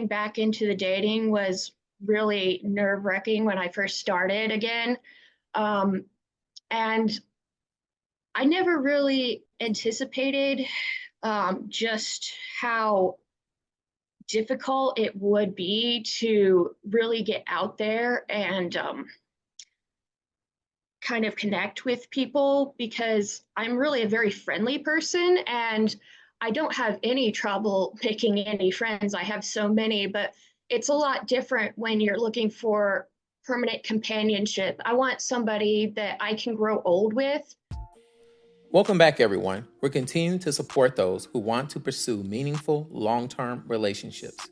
getting back into the dating was really nerve-wracking when I first started again. And I never really anticipated just how difficult it would be to really get out there and kind of connect with people, because I'm really a very friendly person and I don't have any trouble making any friends. I have so many, but it's a lot different when you're looking for permanent companionship. I want somebody that I can grow old with. Welcome back, everyone. We're continuing to support those who want to pursue meaningful, long-term relationships.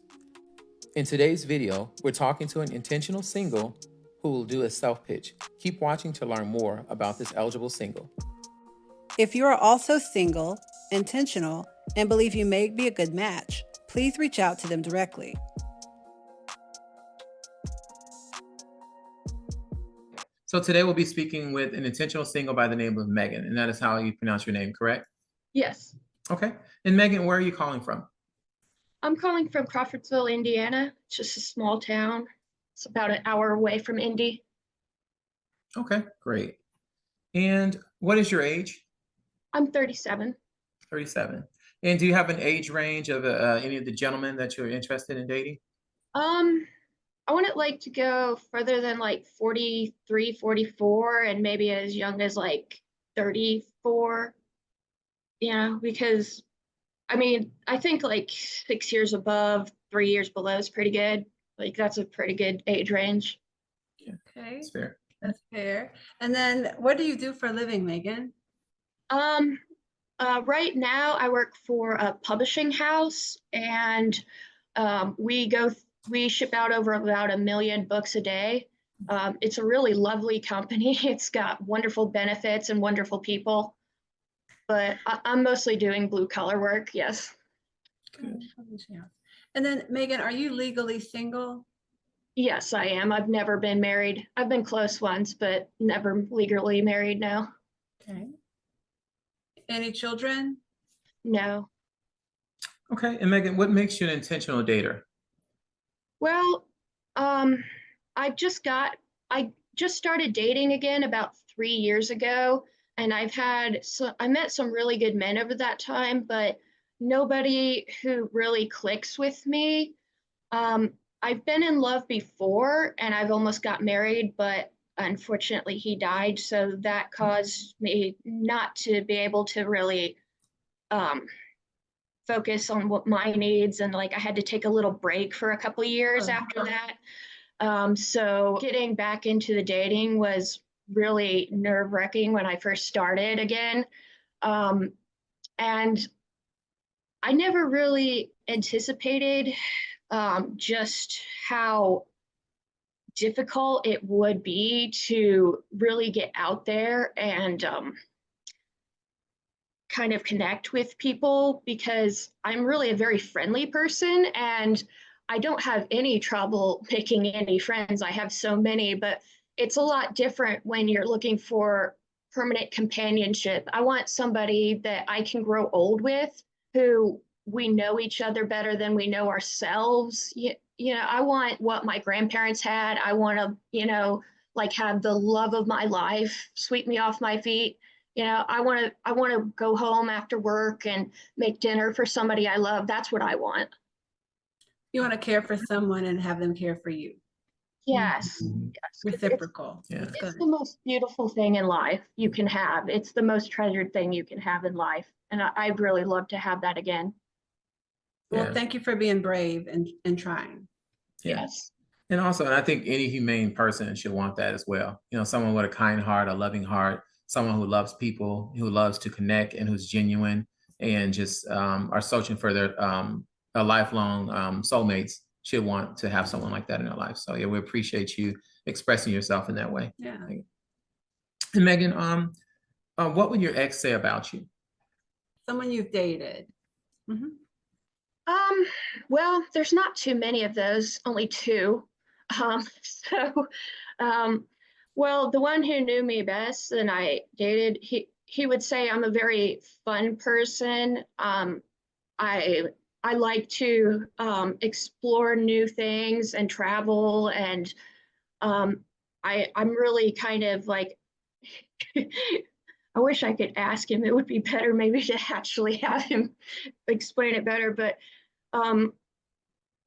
In today's video, we're talking to an intentional single who will do a self-pitch. Keep watching to learn more about this eligible single. If you are also single, intentional, and believe you may be a good match, please reach out to them directly. So today we'll be speaking with an intentional single by the name of Megan, and that is how you pronounce your name, correct? Yes. Okay. And Megan, where are you calling from? I'm calling from Crawfordsville, Indiana. It's just a small town. It's about an hour away from Indy. Okay, great. And what is your age? I'm 37. 37. And do you have an age range of any of the gentlemen that you're interested in dating? I wouldn't like to go further than like 43, 44, and maybe as young as like 34. Because I mean, I think like 6 years above, 3 years below is pretty good. Like that's a pretty good age range. Yeah, Okay, that's fair. that's fair. And then what do you do for a living, Megan? Right now I work for a publishing house, and we ship out over about 1 million books a day. It's a really lovely company. It's got wonderful benefits and wonderful people, but I'm mostly doing blue collar work. Yes. Good. And then Megan, are you legally single? Yes, I am. I've never been married. I've been close once, but never legally married now. Okay. Any children? No. Okay. And Megan, what makes you an intentional dater? Well, I just started dating again about 3 years ago, and I met some really good men over that time, but nobody who really clicks with me. I've been in love before, and I've almost got married, but unfortunately he died, so that caused me not to be able to really focus on what my needs, and like I had to take a little break for a couple years after that. So getting back into the dating was really nerve-wracking when I first started again. And I never really anticipated just how difficult it would be to really get out there and kind of connect with people, because I'm really a very friendly person and I don't have any trouble making any friends. I have so many, but it's a lot different when you're looking for permanent companionship. I want somebody that I can grow old with, who we know each other better than we know ourselves. I want what my grandparents had. I want to, like have the love of my life sweep me off my feet. I want to go home after work and make dinner for somebody I love. That's what I want. You want to care for someone and have them care for you. Yes. Mhm. Yes. Reciprocal. Yeah. It's the most beautiful thing in life you can have. It's the most treasured thing you can have in life. And I'd really love to have that again. Well, Yeah. thank you for being brave and trying. Yeah. Yes. And also, and I think any humane person should want that as well. Someone with a kind heart, a loving heart, someone who loves people, who loves to connect, and who's genuine, and just are searching for their a lifelong soulmates, should want to have someone like that in their life. So yeah, we appreciate you expressing yourself in that way. Yeah. And Megan, what would your ex say about you? Someone you've dated. Well, there's not too many of those, only two. So, well, the one who knew me best and I dated, he would say I'm a very fun person. I I like to explore new things and travel, and I'm really kind of like, I wish I could ask him. It would be better maybe to actually have him explain it better, um,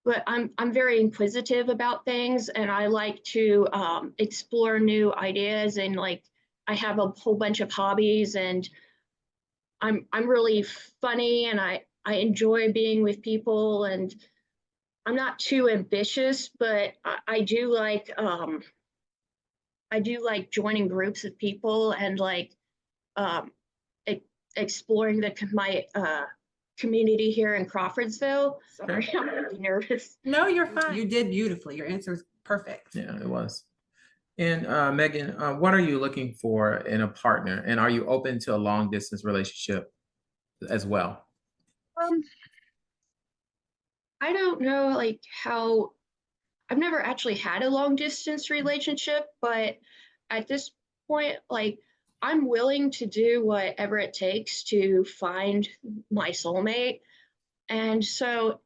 but I'm very inquisitive about things, and I like to explore new ideas, and like I have a whole bunch of hobbies, and I'm really funny, and I enjoy being with people, and I'm not too ambitious, but I do like joining groups of people, and like um, e- exploring my community here in Crawfordsville. Sorry, I'm really nervous. No, you're fine. You did beautifully. Your answer is perfect. Yeah, it was. And Megan, what are you looking for in a partner? And are you open to a long distance relationship as well? Um, I don't know like how I've never actually had a long distance relationship, but at this point, like I'm willing to do whatever it takes to find my soulmate. And so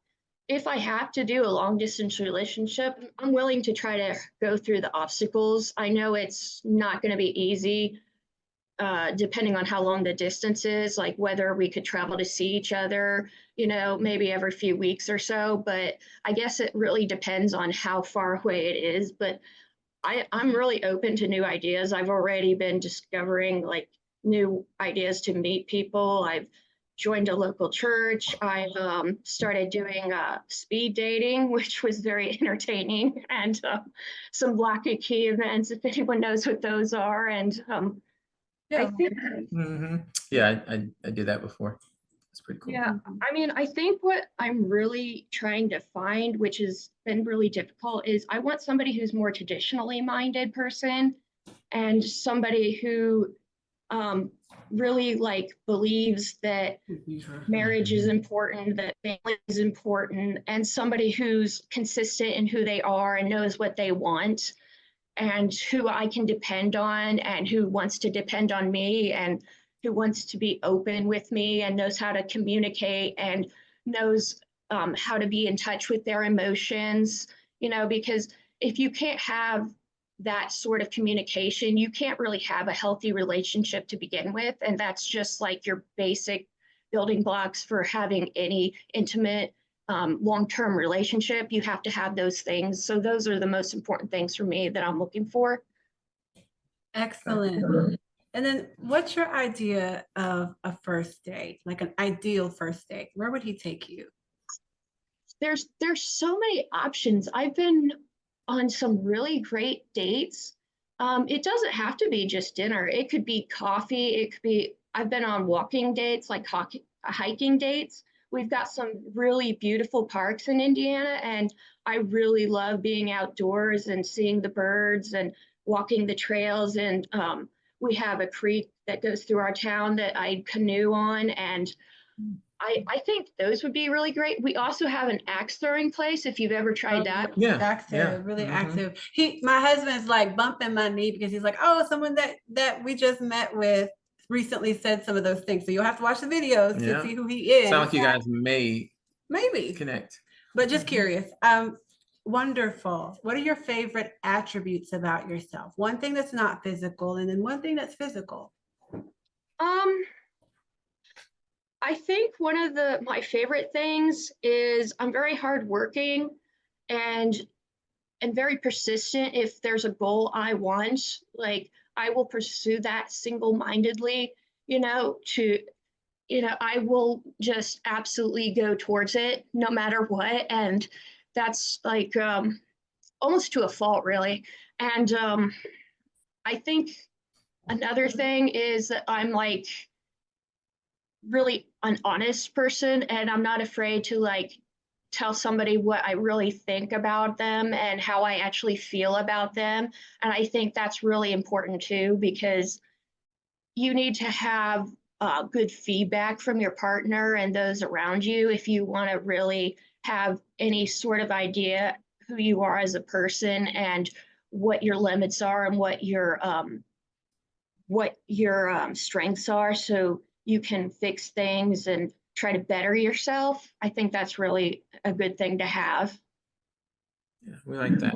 if I have to do a long distance relationship, I'm willing to try to go through the obstacles. I know it's not going to be easy, depending on how long the distance is, like whether we could travel to see each other, maybe every few weeks or so. But I guess it really depends on how far away it is. But I'm really open to new ideas. I've already been discovering like new ideas to meet people. I've joined a local church. I've started doing speed dating, which was very entertaining, and some Black and Key events, if anyone knows what those are. And I think, Yeah, I did that before. It's pretty cool. yeah, I mean, I think what I'm really trying to find, which has been really difficult, is I want somebody who's more traditionally minded person, and somebody who really like believes that marriage is important, that family is important, and somebody who's consistent in who they are and knows what they want, and who I can depend on, and who wants to depend on me, and who wants to be open with me, and knows how to communicate, and knows how to be in touch with their emotions, because if you can't have that sort of communication, you can't really have a healthy relationship to begin with. And that's just like your basic building blocks for having any intimate long-term relationship. You have to have those things. So those are the most important things for me that I'm looking for. Excellent. And then what's your idea of a first date, like an ideal first date? Where would he take you? There's so many options. I've been on some really great dates. It doesn't have to be just dinner. It could be coffee. It could be, I've been on walking dates, like hiking dates. We've got some really beautiful parks in Indiana, and I really love being outdoors and seeing the birds and walking the trails. And we have a creek that goes through our town that I canoe on, and I think those would be really great. We also have an axe throwing place, if you've ever tried that. Yeah, Active, really active. My husband's like bumping my knee because he's like, oh, someone that we just met with recently said some of those things. So you'll have to watch the videos to see who he is. Sounds like you guys may maybe connect. But just curious. Wonderful. What are your favorite attributes about yourself? One thing that's not physical, and then one thing that's physical. I think one of my favorite things is I'm very hardworking and very persistent. If there's a goal I want, like I will pursue that single-mindedly, I will just absolutely go towards it no matter what. And that's like almost to a fault, really. And I think another thing is that I'm like really an honest person, and I'm not afraid to like tell somebody what I really think about them and how I actually feel about them. And I think that's really important too, because you need to have good feedback from your partner and those around you if you want to really have any sort of idea who you are as a person, and what your limits are, and what your strengths are, so you can fix things and try to better yourself. I think that's really a good thing to have. Yeah, we like that.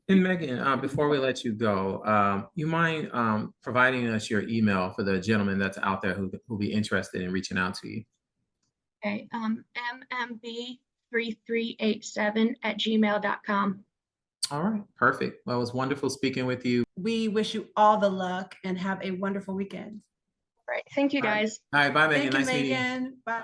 And Megan, before we let you go, you mind providing us your email for the gentleman that's out there who'll be interested in reaching out to you? Okay, mmb3387@gmail.com. All right, perfect. Well, it was wonderful speaking with you. We wish you all the luck and have a wonderful weekend. All right, thank you guys. All right, bye, Megan. Thank you, Nice meeting you. Megan. Bye.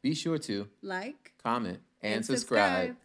Be sure to Like comment and and subscribe. subscribe.